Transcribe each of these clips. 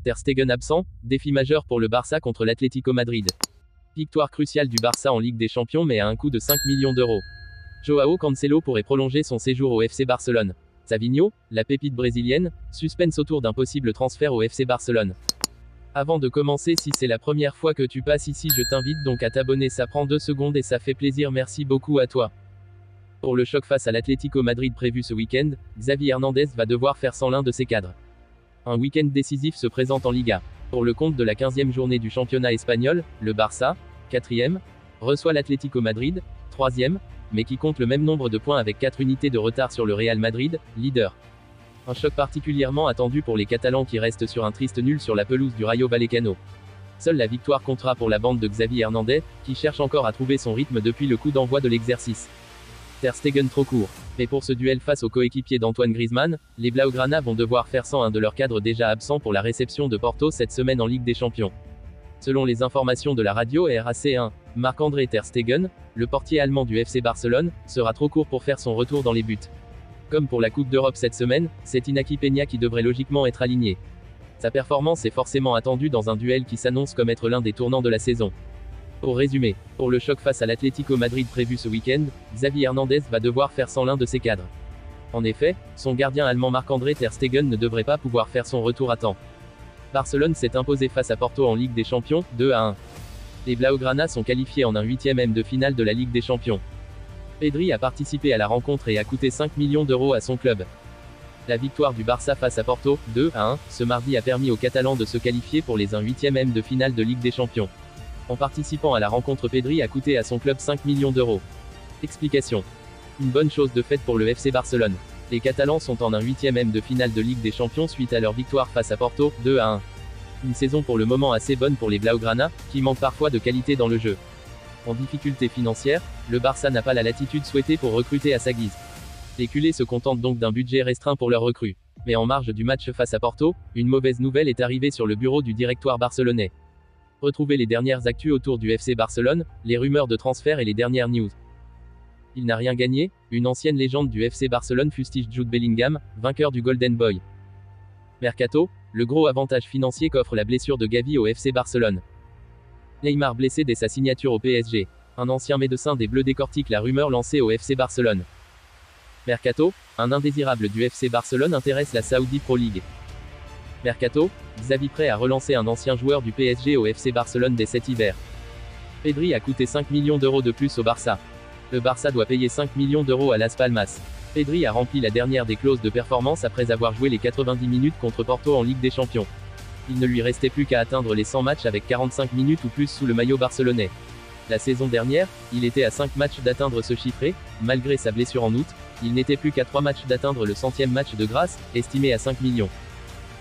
Ter Stegen absent, défi majeur pour le Barça contre l'Atlético Madrid. Victoire cruciale du Barça en Ligue des Champions mais à un coût de 5 millions d'euros. Joao Cancelo pourrait prolonger son séjour au FC Barcelone. Savinho, la pépite brésilienne, suspense autour d'un possible transfert au FC Barcelone. Avant de commencer, si c'est la première fois que tu passes ici, je t'invite donc à t'abonner, ça prend 2 secondes et ça fait plaisir, merci beaucoup à toi. Pour le choc face à l'Atlético Madrid prévu ce week-end, Xavi Hernandez va devoir faire sans l'un de ses cadres. Un week-end décisif se présente en Liga. Pour le compte de la 15e journée du championnat espagnol, le Barça, 4e, reçoit l'Atlético Madrid, 3e, mais qui compte le même nombre de points avec 4 unités de retard sur le Real Madrid, leader. Un choc particulièrement attendu pour les Catalans qui restent sur un triste nul sur la pelouse du Rayo Vallecano. Seule la victoire comptera pour la bande de Xavi Hernandez, qui cherche encore à trouver son rythme depuis le coup d'envoi de l'exercice. Ter Stegen trop court. Mais pour ce duel face au coéquipier d'Antoine Griezmann, les Blaugrana vont devoir faire sans un de leurs cadres déjà absents pour la réception de Porto cette semaine en Ligue des Champions. Selon les informations de la radio RAC1, Marc-André Ter Stegen, le portier allemand du FC Barcelone, sera trop court pour faire son retour dans les buts. Comme pour la Coupe d'Europe cette semaine, c'est Iñaki Peña qui devrait logiquement être aligné. Sa performance est forcément attendue dans un duel qui s'annonce comme être l'un des tournants de la saison. Pour résumer, pour le choc face à l'Atlético Madrid prévu ce week-end, Xavi Hernandez va devoir faire sans l'un de ses cadres. En effet, son gardien allemand Marc-André Ter Stegen ne devrait pas pouvoir faire son retour à temps. Barcelone s'est imposé face à Porto en Ligue des Champions, 2-1. Les Blaugrana sont qualifiés en un 8e de finale de la Ligue des Champions. Pedri a participé à la rencontre et a coûté 5 millions d'euros à son club. La victoire du Barça face à Porto, 2-1, ce mardi a permis aux Catalans de se qualifier pour les 8e de finale de Ligue des Champions. En participant à la rencontre, Pedri a coûté à son club 5 millions d'euros. Explication. Une bonne chose de fait pour le FC Barcelone. Les Catalans sont en un 8e de finale de Ligue des Champions suite à leur victoire face à Porto, 2-1. Une saison pour le moment assez bonne pour les Blaugrana, qui manquent parfois de qualité dans le jeu. En difficulté financière, le Barça n'a pas la latitude souhaitée pour recruter à sa guise. Les culés se contentent donc d'un budget restreint pour leurs recrues. Mais en marge du match face à Porto, une mauvaise nouvelle est arrivée sur le bureau du directoire barcelonais. Retrouvez les dernières actus autour du FC Barcelone, les rumeurs de transfert et les dernières news. Il n'a rien gagné, une ancienne légende du FC Barcelone fustige Jude Bellingham, vainqueur du Golden Boy. Mercato, le gros avantage financier qu'offre la blessure de Gavi au FC Barcelone. Neymar blessé dès sa signature au PSG. Un ancien médecin des Bleus décortique la rumeur lancée au FC Barcelone. Mercato, un indésirable du FC Barcelone intéresse la Saudi Pro League. Mercato, Xavi prêt à relancer un ancien joueur du PSG au FC Barcelone dès cet hiver. Pedri a coûté 5 millions d'euros de plus au Barça. Le Barça doit payer 5 millions d'euros à Las Palmas. Pedri a rempli la dernière des clauses de performance après avoir joué les 90 minutes contre Porto en Ligue des Champions. Il ne lui restait plus qu'à atteindre les 100 matchs avec 45 minutes ou plus sous le maillot barcelonais. La saison dernière, il était à 5 matchs d'atteindre ce chiffre. Malgré sa blessure en août, il n'était plus qu'à 3 matchs d'atteindre le 100e match de grâce, estimé à 5 millions.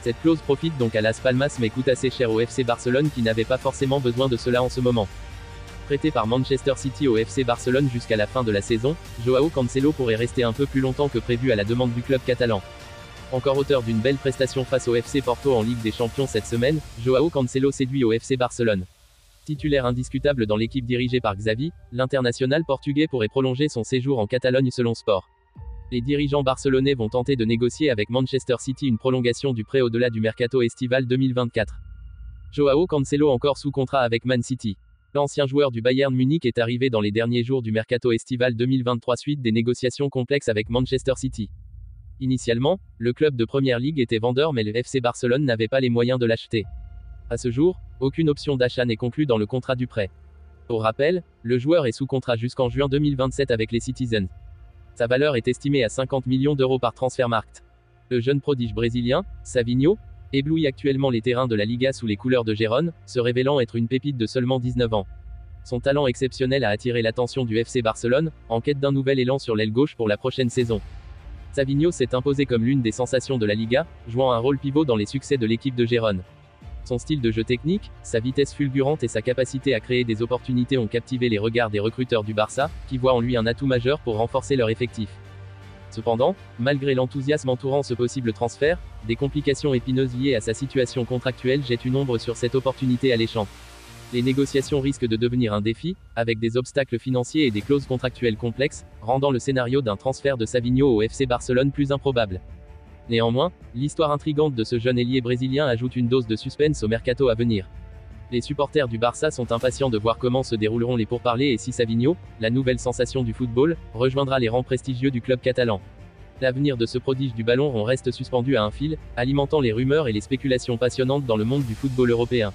Cette clause profite donc à Las Palmas mais coûte assez cher au FC Barcelone qui n'avait pas forcément besoin de cela en ce moment. Prêté par Manchester City au FC Barcelone jusqu'à la fin de la saison, Joao Cancelo pourrait rester un peu plus longtemps que prévu à la demande du club catalan. Encore auteur d'une belle prestation face au FC Porto en Ligue des Champions cette semaine, Joao Cancelo séduit au FC Barcelone. Titulaire indiscutable dans l'équipe dirigée par Xavi, l'international portugais pourrait prolonger son séjour en Catalogne selon Sport. Les dirigeants barcelonais vont tenter de négocier avec Manchester City une prolongation du prêt au-delà du mercato estival 2024. Joao Cancelo encore sous contrat avec Man City. L'ancien joueur du Bayern Munich est arrivé dans les derniers jours du mercato estival 2023 suite des négociations complexes avec Manchester City. Initialement, le club de Première Ligue était vendeur mais le FC Barcelone n'avait pas les moyens de l'acheter. À ce jour, aucune option d'achat n'est conclue dans le contrat du prêt. Pour rappel, le joueur est sous contrat jusqu'en juin 2027 avec les Citizens. Sa valeur est estimée à 50 millions d'euros par Transfermarkt. Le jeune prodige brésilien, Savinho, éblouit actuellement les terrains de la Liga sous les couleurs de Gérone, se révélant être une pépite de seulement 19 ans. Son talent exceptionnel a attiré l'attention du FC Barcelone, en quête d'un nouvel élan sur l'aile gauche pour la prochaine saison. Savinho s'est imposé comme l'une des sensations de la Liga, jouant un rôle pivot dans les succès de l'équipe de Gérone. Son style de jeu technique, sa vitesse fulgurante et sa capacité à créer des opportunités ont captivé les regards des recruteurs du Barça, qui voient en lui un atout majeur pour renforcer leur effectif. Cependant, malgré l'enthousiasme entourant ce possible transfert, des complications épineuses liées à sa situation contractuelle jettent une ombre sur cette opportunité alléchante. Les négociations risquent de devenir un défi, avec des obstacles financiers et des clauses contractuelles complexes, rendant le scénario d'un transfert de Savinho au FC Barcelone plus improbable. Néanmoins, l'histoire intrigante de ce jeune ailier brésilien ajoute une dose de suspense au mercato à venir. Les supporters du Barça sont impatients de voir comment se dérouleront les pourparlers et si Savinho, la nouvelle sensation du football, rejoindra les rangs prestigieux du club catalan. L'avenir de ce prodige du ballon rond reste suspendu à un fil, alimentant les rumeurs et les spéculations passionnantes dans le monde du football européen.